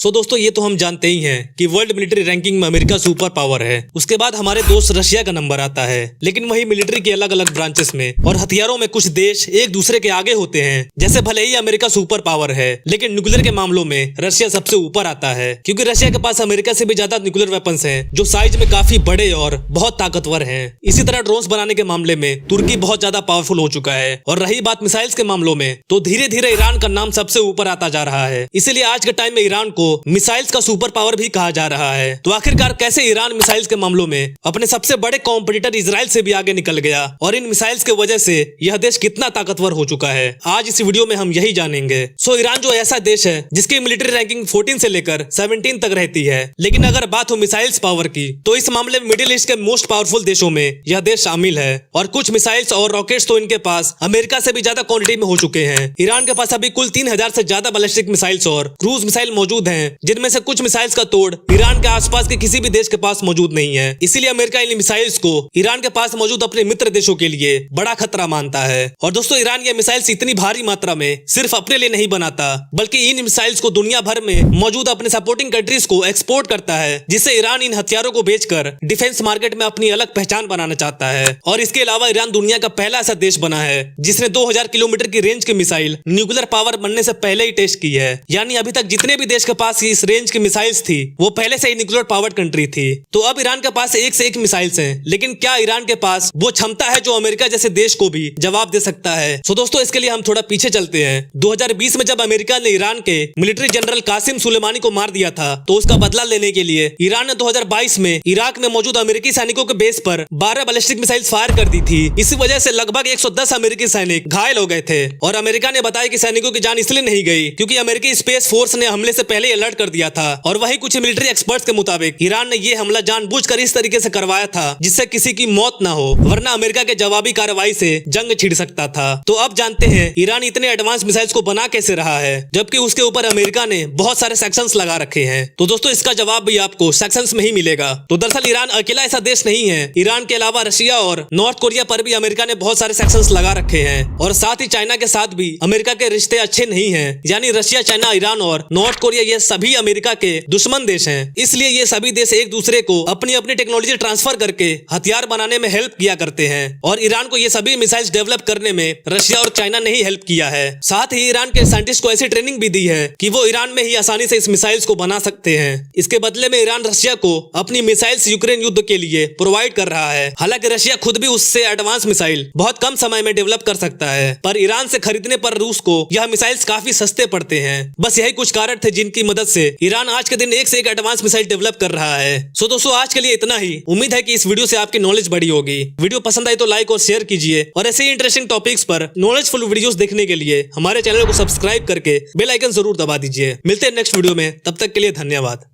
दोस्तों ये तो हम जानते ही हैं कि वर्ल्ड मिलिट्री रैंकिंग में अमेरिका सुपर पावर है। उसके बाद हमारे दोस्त रशिया का नंबर आता है। लेकिन वही मिलिट्री के अलग अलग ब्रांचेस में और हथियारों में कुछ देश एक दूसरे के आगे होते हैं। जैसे भले ही अमेरिका सुपर पावर है, लेकिन न्यूक्लियर के मामलों में रशिया सबसे ऊपर आता है, क्योंकि रशिया के पास अमेरिका से भी ज्यादा न्यूक्लियर वेपन्स हैं, जो साइज में काफी बड़े और बहुत ताकतवर हैं। इसी तरह ड्रोन्स बनाने के मामले में तुर्की बहुत ज्यादा पावरफुल हो चुका है। और रही बात मिसाइल्स के मामलों में, तो धीरे धीरे ईरान का नाम सबसे ऊपर आता जा रहा है। इसीलिए आज के टाइम में ईरान को मिसाइल्स का सुपर पावर भी कहा जा रहा है। तो आखिरकार कैसे ईरान मिसाइल्स के मामलों में अपने सबसे बड़े कॉम्पिटिटर इजराइल से भी आगे निकल गया, और इन मिसाइल्स के वजह से यह देश कितना ताकतवर हो चुका है, आज इस वीडियो में हम यही जानेंगे। ईरान जो ऐसा देश है जिसकी मिलिट्री रैंकिंग 14 से लेकर 17 तक रहती है। लेकिन अगर बात हो मिसाइल्स पावर की, तो इस मामले में मिडिल ईस्ट के मोस्ट पावरफुल देशों में यह देश शामिल है। और कुछ मिसाइल्स और रॉकेट्स तो इनके पास अमेरिका से भी ज्यादा क्वांटिटी में हो चुके हैं। ईरान के पास अभी कुल 3000 से ज्यादा बैलिस्टिक मिसाइल्स और क्रूज मिसाइल मौजूद हैं, जिनमें से कुछ मिसाइल्स का तोड़ ईरान के आसपास के किसी भी देश के पास मौजूद नहीं है। इसीलिए अमेरिका इन मिसाइल्स को ईरान के पास मौजूद अपने मित्र देशों के लिए बड़ा खतरा मानता है। और दोस्तों ईरान ये मिसाइल्स इतनी भारी मात्रा में सिर्फ अपने लिए नहीं बनाता, बल्कि इन मिसाइल्स को दुनिया भर में मौजूद अपने सपोर्टिंग कंट्रीज को एक्सपोर्ट करता है, जिससे ईरान इन हथियारों को बेचकर डिफेंस मार्केट में अपनी अलग पहचान बनाना चाहता है। और इसके अलावा ईरान दुनिया का पहला ऐसा देश बना है जिसने 2000 किलोमीटर की रेंज की मिसाइल न्यूक्लियर पावर बनने से पहले ही टेस्ट की है। यानी अभी तक जितने भी देश के पास इस रेंज की मिसाइल्स थी, वो पहले से ही न्यूक्लियर पावर्ड कंट्री थी। तो अब ईरान के पास एक से एक मिसाइल्स हैं, लेकिन क्या ईरान के पास वो क्षमता है जो अमेरिका जैसे देश को भी जवाब दे सकता है? दोस्तों इसके लिए हम थोड़ा पीछे चलते हैं। 2020 में जब अमेरिका ने ईरान के मिलिट्री जनरल कासिम सुलेमानी को मार दिया था, तो उसका बदला लेने के लिए ईरान ने 2022 में इराक में मौजूद अमेरिकी सैनिकों के बेस पर 12 बैलिस्टिक मिसाइल्स फायर कर दी थी। इसी वजह से लगभग 110 अमेरिकी सैनिक घायल हो गए थे। और अमेरिका ने बताया कि सैनिकों की जान इसलिए नहीं गई क्योंकि अमेरिकी स्पेस फोर्स ने हमले से पहले अलर्ट कर दिया था। और वही कुछ मिलिट्री एक्सपर्ट्स के मुताबिक ईरान ने यह हमला जानबूझकर इस तरीके से करवाया था जिससे किसी की मौत ना हो, वरना अमेरिका के जवाबी कार्रवाई से जंग छिड़ सकता था। तो अब जानते हैं ईरान इतने एडवांस मिसाइल्स को बना कैसे रहा है, जबकि उसके ऊपर अमेरिका ने बहुत सारे सैंक्शंस लगा रखे हैं। तो दोस्तों इसका जवाब भी आपको सैंक्शंस में ही मिलेगा। तो दरअसल ईरान अकेला ऐसा देश नहीं है। ईरान के अलावा रशिया और नॉर्थ कोरिया पर भी अमेरिका ने बहुत सारे सैंक्शंस लगा रखे हैं। और साथ ही चाइना के साथ भी अमेरिका के रिश्ते अच्छे नहीं हैं। यानी रशिया, चाइना, ईरान और नॉर्थ कोरिया ये सभी अमेरिका के दुश्मन देश हैं। इसलिए ये सभी देश एक दूसरे को अपनी अपनी टेक्नोलॉजी ट्रांसफर करके हथियार बनाने में हेल्प किया करते हैं। और ईरान को ये सभी मिसाइल्स डेवलप करने में रशिया और चाइना ने ही हेल्प किया है। साथ ही ईरान के साइंटिस्ट को ऐसी ट्रेनिंग भी दी है कि वो ईरान में ही आसानी से इस मिसाइल्स को बना सकते हैं। इसके बदले में ईरान रशिया को अपनी मिसाइल्स यूक्रेन युद्ध के लिए प्रोवाइड कर रहा है। हालांकि रशिया खुद भी उससे एडवांस मिसाइल बहुत कम समय में डेवलप कर सकता है, पर ईरान से खरीदने पर रूस को यह मिसाइल्स काफी सस्ते पड़ते हैं। बस यही कुछ कारण थे जिनकी मदद से ईरान आज के दिन एक से एक एडवांस मिसाइल डेवलप कर रहा है। दोस्तों आज के लिए इतना ही। उम्मीद है कि इस वीडियो से आपकी नॉलेज बढ़ी होगी। वीडियो पसंद आई तो लाइक और शेयर कीजिए, और ऐसे ही इंटरेस्टिंग टॉपिक्स पर नॉलेजफुल वीडियोस देखने के लिए हमारे चैनल को सब्सक्राइब करके बेल आइकन जरूर दबा दीजिए। मिलते हैं नेक्स्ट वीडियो में, तब तक के लिए धन्यवाद।